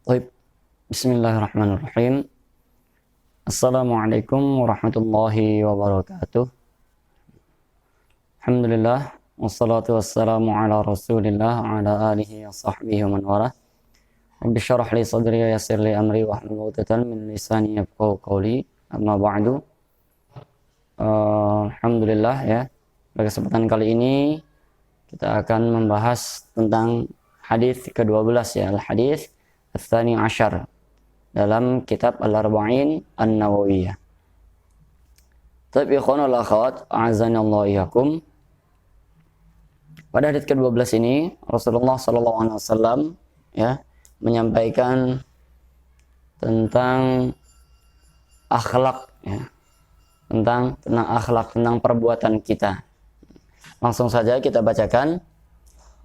Baik, Bismillahirrahmanirrahim. Assalamualaikum warahmatullahi wabarakatuh. Alhamdulillah, wassalatu wassalamu ala rasulillah, ala alihi wa sahbihi wa man walah. Rabbi syarah li sadri wa yassir li amri wa hlul 'uqdatam min lisani yafqahu qawli. Amma ba'du. Alhamdulillah ya. Pada kesempatan kali ini kita akan membahas tentang hadis ke-12 ya, al-hadis Ats-Tsani Asyar dalam kitab Al-Arba'in An-Nawawiyah. Tapi ikhwanul akhwat, a'azanallahu iyyakum. Pada hadis ke-12 ini Rasulullah sallallahu alaihi wasallam ya menyampaikan tentang akhlak ya. Tentang akhlak, tentang perbuatan kita. Langsung saja kita bacakan.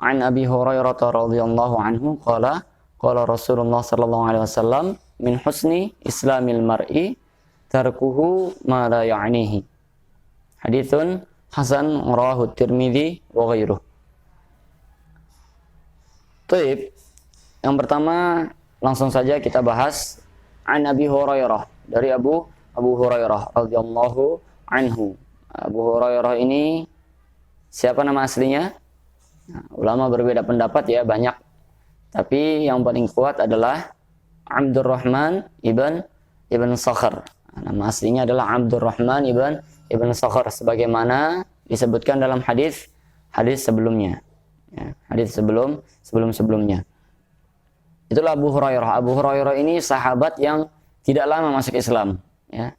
An Abi Hurairah radhiyallahu anhu qala qala Rasulullah sallallahu alaihi wasallam min husni islamil mar'i tarkuhu ma la ya'nihi. Haditsun hasan rawahu Tirmidzi wa ghairuh. Baik. Yang pertama langsung saja kita bahas an Abi Hurairah, dari Abu Hurairah radhiyallahu anhu. Abu Hurairah ini siapa nama aslinya? Nah, ulama berbeda pendapat ya, banyak. Tapi yang paling kuat adalah Abdurrahman ibn Sakhar. Nama aslinya adalah Abdurrahman ibn Sakhar, sebagaimana disebutkan dalam hadis sebelumnya. Ya, hadis sebelumnya. Itulah Abu Hurairah. Abu Hurairah ini sahabat yang tidak lama masuk Islam. Ya.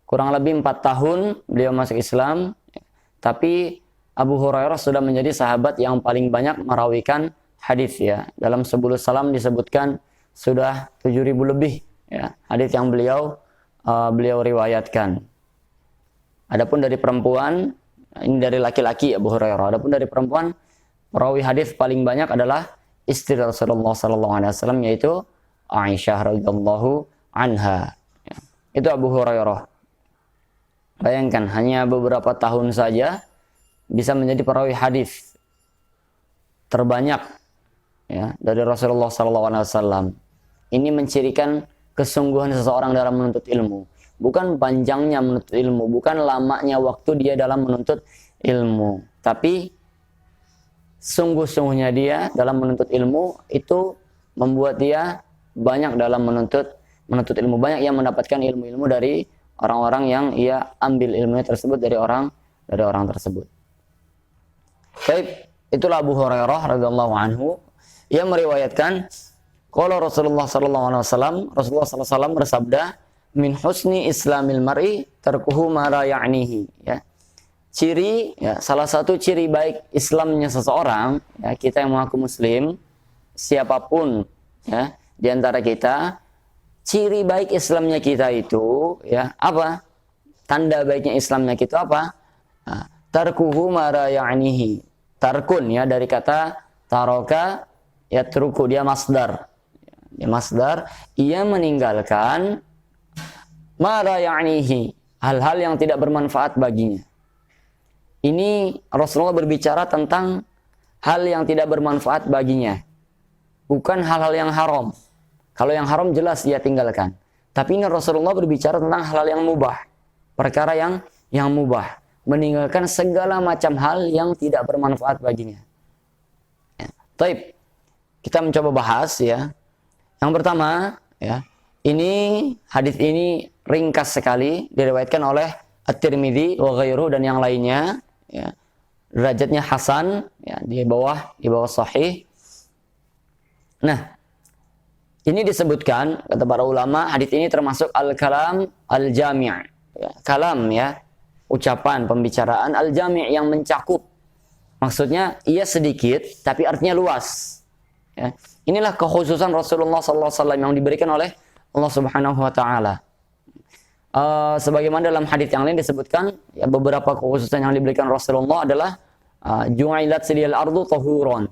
Kurang lebih 4 tahun beliau masuk Islam. Ya. Tapi Abu Hurairah sudah menjadi sahabat yang paling banyak merawikan hadis ya. Dalam 10 salam disebutkan sudah 7.000 lebih ya hadis yang beliau riwayatkan. Adapun dari perempuan, ini dari laki-laki Abu Hurairah. Adapun dari perempuan, perawi hadis paling banyak adalah istri Rasulullah sallallahu alaihi wasallam, yaitu Aisyah radhiyallahu anha. Ya. Itu Abu Hurairah. Bayangkan hanya beberapa tahun saja bisa menjadi perawi hadis terbanyak ya dari Rasulullah SAW. Ini mencirikan kesungguhan seseorang dalam menuntut ilmu, bukan panjangnya menuntut ilmu, bukan lamanya waktu dia dalam menuntut ilmu, tapi sungguh-sungguhnya dia dalam menuntut ilmu itu membuat dia banyak dalam menuntut ilmu, banyak yang mendapatkan ilmu-ilmu dari orang-orang yang ia ambil ilmunya tersebut dari orang tersebut. Baik, itulah Abu Hurairah radhiyallahu anhu yang meriwayatkan qala Rasulullah sallallahu alaihi wasallam, Rasulullah sallallahu alaihi wasallam bersabda, min husni islamil mar'i tarkuhu ma la ya'nihi ya. Ciri ya, salah satu ciri baik Islamnya seseorang ya, kita yang mengaku muslim, siapapun ya di antara kita, ciri baik Islamnya kita itu ya apa? Tanda baiknya Islamnya kita apa? Nah, tarkuhu ma la ya'nihi. Tarkun ya dari kata taroka yatruku, dia masdar. Dia masdar, ia meninggalkan ma la ya'nihi, hal-hal yang tidak bermanfaat baginya. Ini Rasulullah berbicara tentang hal yang tidak bermanfaat baginya, bukan hal-hal yang haram. Kalau yang haram jelas dia tinggalkan. Tapi ini Rasulullah berbicara tentang hal yang mubah, perkara yang mubah, meninggalkan segala macam hal yang tidak bermanfaat baginya. Ya. Taib, kita mencoba bahas ya. Yang pertama ya, ini hadis ini ringkas sekali diriwayatkan oleh At-Tirmidzi wa ghairuhu dan yang lainnya ya. Derajatnya hasan ya, di bawah sahih. Nah, ini disebutkan kata para ulama, hadis ini termasuk al-kalam al-jami'. Ya, kalam ya, ucapan, pembicaraan al-jami' yang mencakup. Maksudnya ia sedikit tapi artinya luas. Ya. Inilah kekhususan Rasulullah SAW yang diberikan oleh Allah Subhanahu Wa Taala. Sebagaimana dalam hadis yang lain disebutkan, ya, beberapa kekhususan yang diberikan Rasulullah adalah ju'ilat silil ardu tahuron.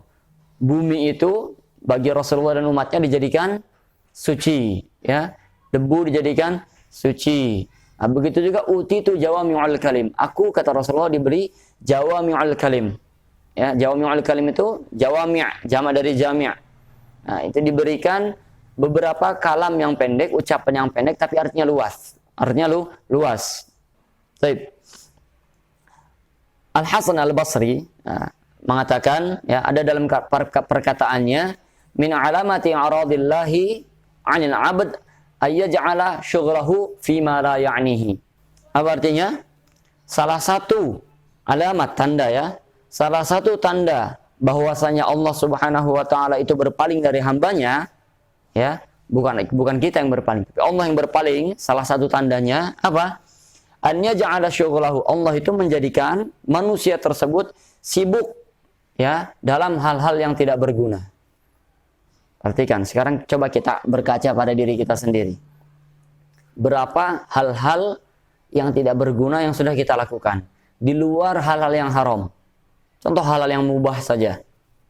Bumi itu bagi Rasulullah dan umatnya dijadikan suci, ya. Debu dijadikan suci. Nah, begitu juga utitu jawami'ul kalim. Aku kata Rasulullah diberi jawami'ul kalim. Ya, jawami'ul kalim itu jawami', jamak dari jami'. Nah, itu diberikan beberapa kalam yang pendek, ucapan yang pendek tapi artinya luas. Artinya luas. Baik. Al-Hasan Al-Basri mengatakan, ya, ada dalam perkataannya, min alamati aradillahi 'anil 'abd ayyaj'ala syughlahu fi ma la ya'nihi. Apa artinya? Salah satu alamat, tanda, ya, salah satu tanda bahwasanya Allah Subhanahu wa taala itu berpaling dari hambanya, ya, bukan kita yang berpaling, tapi Allah yang berpaling. Salah satu tandanya apa? Annya ja'ala syughlahu, Allah itu menjadikan manusia tersebut sibuk, ya, dalam hal-hal yang tidak berguna. Perhatikan, sekarang coba kita berkaca pada diri kita sendiri. Berapa hal-hal yang tidak berguna yang sudah kita lakukan di luar hal-hal yang haram. Contoh hal-hal yang mubah saja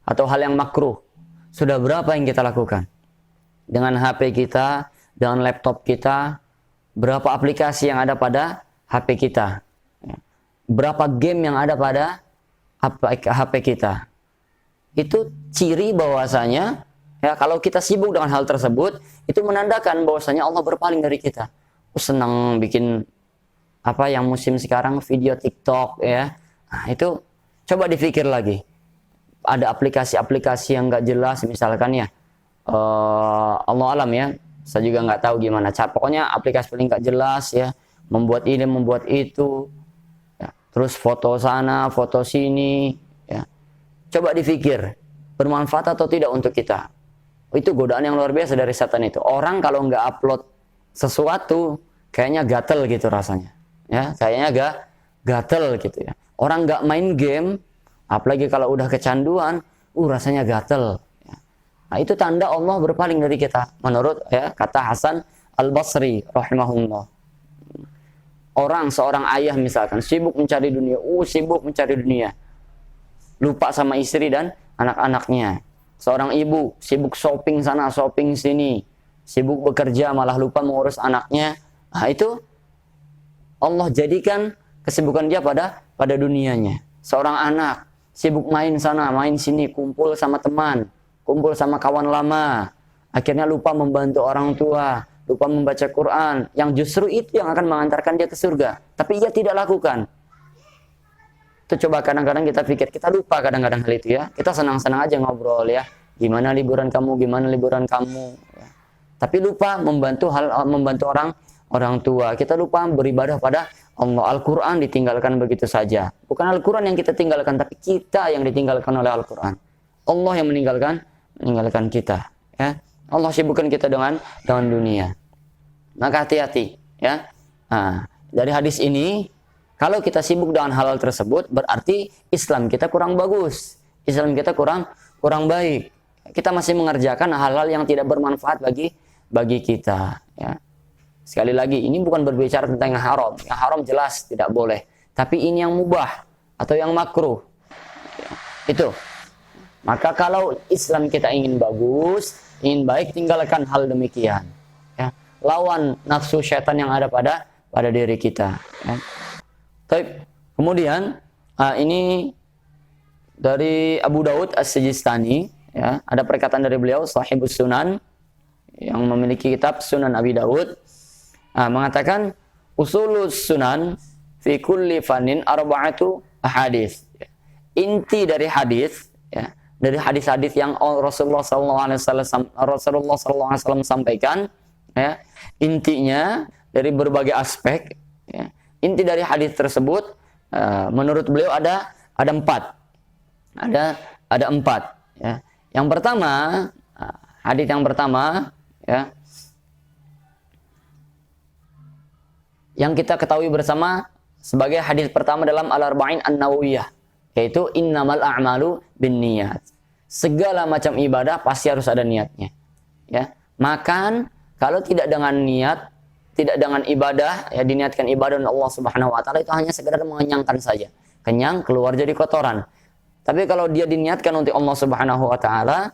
atau hal yang makruh. Sudah berapa yang kita lakukan? Dengan HP kita, dengan laptop kita, berapa aplikasi yang ada pada HP kita? Berapa game yang ada pada HP kita? Itu ciri bahwasanya, ya, kalau kita sibuk dengan hal tersebut, itu menandakan bahwasanya Allah berpaling dari kita. Senang bikin apa yang musim sekarang, video TikTok, ya. Nah, itu coba dipikir lagi. Ada aplikasi-aplikasi yang nggak jelas, misalkan, ya, Allah alam, ya, saya juga nggak tahu gimana. Pokoknya aplikasi paling nggak jelas, ya, membuat ini, membuat itu, ya. Terus foto sana, foto sini, ya. Coba dipikir, bermanfaat atau tidak untuk kita? Itu godaan yang luar biasa dari setan itu. Orang kalau nggak upload sesuatu, kayaknya gatel gitu rasanya, ya, kayaknya gatel gitu, ya. Orang nggak main game, apalagi kalau udah kecanduan, rasanya gatel. Ya. Nah, itu tanda Allah berpaling dari kita, menurut, ya, kata Hasan Al-Basri rahimahullah. Seorang ayah misalkan sibuk mencari dunia, sibuk mencari dunia, lupa sama istri dan anak-anaknya. Seorang ibu sibuk shopping sana, shopping sini, sibuk bekerja malah lupa mengurus anaknya. Nah, itu Allah jadikan kesibukan dia pada dunianya. Seorang anak sibuk main sana, main sini, kumpul sama teman, kumpul sama kawan lama, akhirnya lupa membantu orang tua, lupa membaca Quran, yang justru itu yang akan mengantarkan dia ke surga, tapi ia tidak lakukan. Itu coba kadang-kadang kita pikir, kita lupa kadang-kadang hal itu, ya. Kita senang-senang aja ngobrol, ya, gimana liburan kamu, ya. Tapi lupa membantu orang tua. Kita lupa beribadah pada Allah. Al-Quran ditinggalkan begitu saja. Bukan Al-Quran yang kita tinggalkan, tapi kita yang ditinggalkan oleh Al-Quran. Allah yang meninggalkan kita, ya. Allah sibukkan kita dengan dunia. Maka hati-hati, ya. Nah, dari hadis ini, kalau kita sibuk dengan hal-hal tersebut, berarti Islam kita kurang bagus. Islam kita kurang baik. Kita masih mengerjakan hal-hal yang tidak bermanfaat bagi kita, ya. Sekali lagi, ini bukan berbicara tentang yang haram. Yang haram jelas tidak boleh. Tapi ini yang mubah atau yang makruh, ya, itu. Maka kalau Islam kita ingin bagus, ingin baik, tinggalkan hal demikian, ya. Lawan nafsu syaitan yang ada pada diri kita, ya. Kemudian ini dari Abu Daud As-Sijistani, ya, ada perkataan dari beliau, Sahibus Sunan, yang memiliki kitab Sunan Abi Daud, mengatakan usulus sunan fi kulli fanin arba'atu hadis. Inti dari hadis, ya, dari hadis-hadis yang Rasulullah SAW sampaikan, ya, intinya dari berbagai aspek, ya. Inti dari hadis tersebut, menurut beliau ada empat, ya. Yang pertama, hadis yang pertama, ya, yang kita ketahui bersama sebagai hadis pertama dalam Al-Arba'in An-Nawawiyah, yaitu innamal a'malu binniyat. Segala macam ibadah pasti harus ada niatnya, ya. Makan kalau tidak dengan niat, tidak dengan ibadah, ya, diniatkan ibadah dengan Allah Subhanahu wa taala, itu hanya sekedar mengenyangkan saja. Kenyang, keluar jadi kotoran. Tapi kalau dia diniatkan untuk Allah Subhanahu wa taala,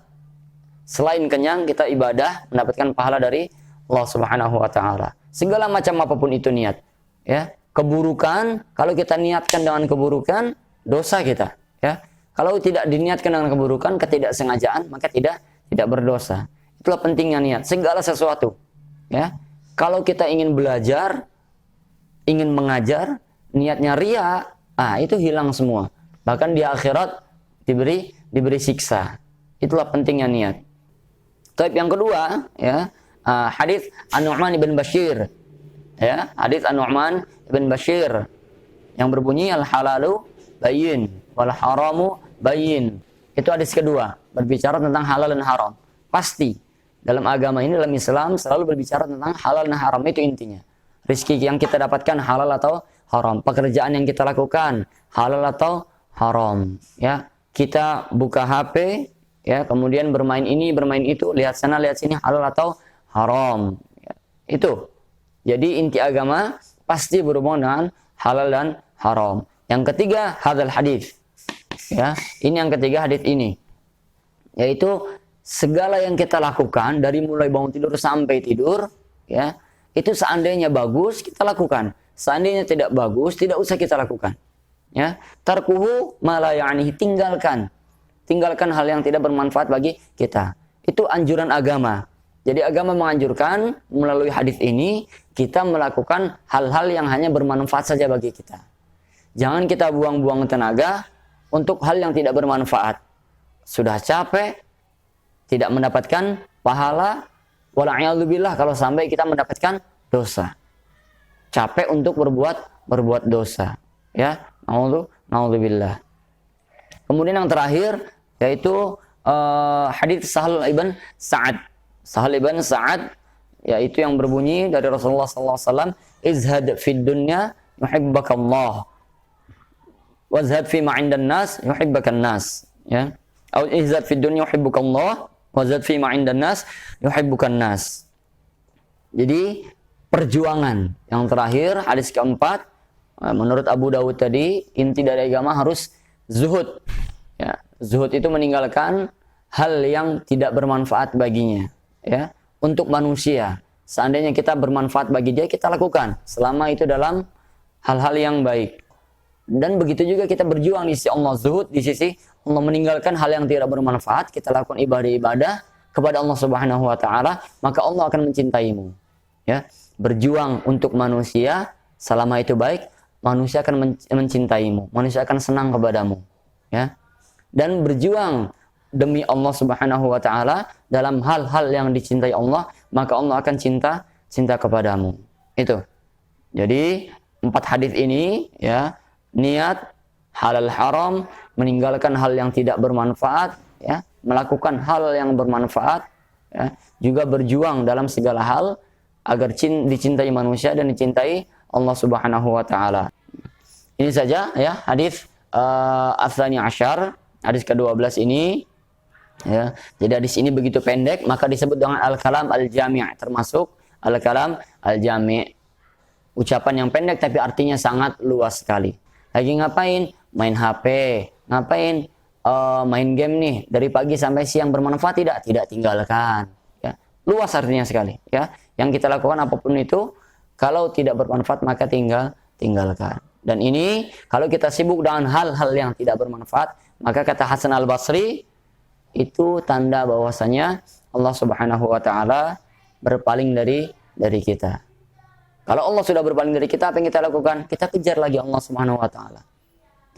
selain kenyang, kita ibadah mendapatkan pahala dari Allah Subhanahu wa taala. Segala macam apapun itu niat, ya. Keburukan, kalau kita niatkan dengan keburukan, dosa kita, ya. Kalau tidak diniatkan dengan keburukan, ketidaksengajaan, maka tidak berdosa. Itulah pentingnya niat. Segala sesuatu. Ya. Kalau kita ingin belajar, ingin mengajar, niatnya ria, itu hilang semua. Bahkan di akhirat diberi siksa. Itulah pentingnya niat. Tapi yang kedua, ya, hadis An-Nu'man ibn Bashir. Ya, hadis An-Nu'man ibn Bashir yang berbunyi al-halalu bayyin wal haramu bayyin. Itu hadis kedua, berbicara tentang halal dan haram. Pasti dalam agama ini, dalam Islam selalu berbicara tentang halal dan haram, itu intinya. Rizki yang kita dapatkan halal atau haram, pekerjaan yang kita lakukan halal atau haram, ya. Kita buka HP, ya, kemudian bermain ini, bermain itu, lihat sana, lihat sini, halal atau haram, ya. Itu. Jadi inti agama pasti berhubungan dengan halal dan haram. Yang ketiga, hadzal hadis. Ya, ini yang ketiga hadis ini. Yaitu segala yang kita lakukan dari mulai bangun tidur sampai tidur, ya, itu seandainya bagus kita lakukan. Seandainya tidak bagus, tidak usah kita lakukan. Ya, tarkuhu ma la ya'nihi, tinggalkan hal yang tidak bermanfaat bagi kita. Itu anjuran agama. Jadi agama menganjurkan melalui hadis ini kita melakukan hal-hal yang hanya bermanfaat saja bagi kita. Jangan kita buang-buang tenaga untuk hal yang tidak bermanfaat. Sudah capek, tidak mendapatkan pahala, wala'iyadzubillah kalau sampai kita mendapatkan dosa. Capek untuk berbuat dosa. Ya, naudzubillah. Kemudian yang terakhir yaitu hadis Sahal ibn Sa'ad. Sahal ibn Sa'ad, yaitu yang berbunyi dari Rasulullah SAW, izhad fid dunya yuhibbakallah, wazhad fi ma 'indan nas yuhibbakan nas, ya. Atau izhad fid dunya yuhibbukallah, wazhad fi ma 'indan nas yuhibbukan nas. Jadi perjuangan yang terakhir, hadis keempat, menurut Abu Dawud tadi, inti dari agama harus zuhud. Ya, zuhud itu meninggalkan hal yang tidak bermanfaat baginya. Ya, untuk manusia, seandainya kita bermanfaat bagi dia, kita lakukan selama itu dalam hal-hal yang baik. Dan begitu juga kita berjuang di sisi Allah, zuhud di sisi Allah, meninggalkan hal yang tidak bermanfaat, kita lakukan ibadah-ibadah kepada Allah Subhanahu wa taala, maka Allah akan mencintaimu. Ya, berjuang untuk manusia selama itu baik, manusia akan mencintaimu, manusia akan senang kepadamu. Ya. Dan berjuang demi Allah Subhanahu wa taala dalam hal-hal yang dicintai Allah, maka Allah akan cinta kepadamu. Itu. Jadi 4 hadis ini, ya, niat, halal haram, meninggalkan hal yang tidak bermanfaat, ya, melakukan hal yang bermanfaat, ya, juga berjuang dalam segala hal agar dicintai manusia dan dicintai Allah Subhanahu wa taala. Ini saja, ya, hadis Ats-Tsani Asyar, hadis ke-12 ini. Ya, jadi hadis ini begitu pendek, maka disebut dengan al-kalam al-jami', termasuk al-kalam al-jami'. Ucapan yang pendek tapi artinya sangat luas sekali. Lagi ngapain? Main HP. Ngapain? Main game nih dari pagi sampai siang, bermanfaat tidak? Tidak, tinggalkan. Ya, luas artinya sekali. Ya, yang kita lakukan apapun itu, kalau tidak bermanfaat maka tinggalkan. Dan ini kalau kita sibuk dengan hal-hal yang tidak bermanfaat, maka kata Hasan al-Basri, itu tanda bahwasanya Allah Subhanahu wa taala berpaling dari kita. Kalau Allah sudah berpaling dari kita, apa yang kita lakukan? Kita kejar lagi Allah Subhanahu wa taala.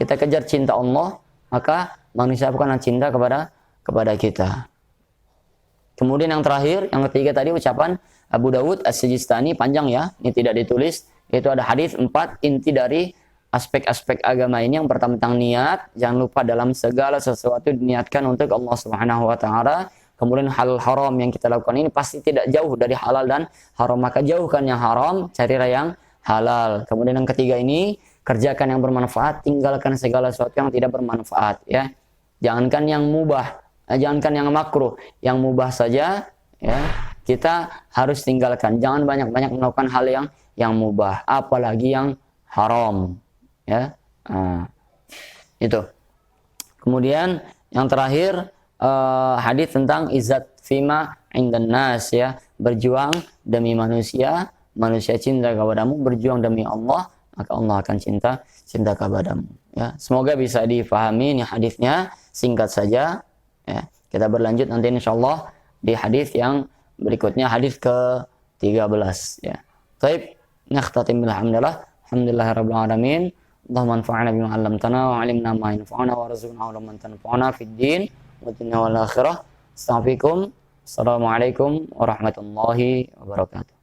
Kita kejar cinta Allah, maka manusia akan cinta kepada kita. Kemudian yang terakhir, yang ketiga tadi ucapan Abu Dawud As-Sijistani, panjang ya, ini tidak ditulis, yaitu ada hadis 4 inti dari aspek-aspek agama ini. Yang pertama tentang niat, jangan lupa dalam segala sesuatu diniatkan untuk Allah Subhanahu wa taala. Kemudian halal haram yang kita lakukan ini pasti tidak jauh dari halal dan haram, maka jauhkan yang haram, carilah yang halal. Kemudian yang ketiga ini, kerjakan yang bermanfaat, tinggalkan segala sesuatu yang tidak bermanfaat, ya. Jangankan yang mubah, jangankan yang makruh, yang mubah saja, ya, kita harus tinggalkan. Jangan banyak-banyak melakukan hal yang mubah, apalagi yang haram. Ya, itu. Kemudian yang terakhir hadis tentang izzat fima 'indan nas, ya, berjuang demi manusia, manusia cinta kepadamu, berjuang demi Allah, maka Allah akan cinta kepadamu. Ya, semoga bisa difahami ini hadisnya, singkat saja. Ya, kita berlanjut nanti insyaallah di hadis yang berikutnya, hadis ke-13 ya. Baik, nakhtatim bilhamdulillah. Alhamdulillahirabbil alamin. Allahumma anfa'na bima 'allamtana wa 'allimna ma yanfa'una warzuqna 'ilman tanfa'una fid din wa dunya wal akhirah. Assalamualaikum warahmatullahi wabarakatuh.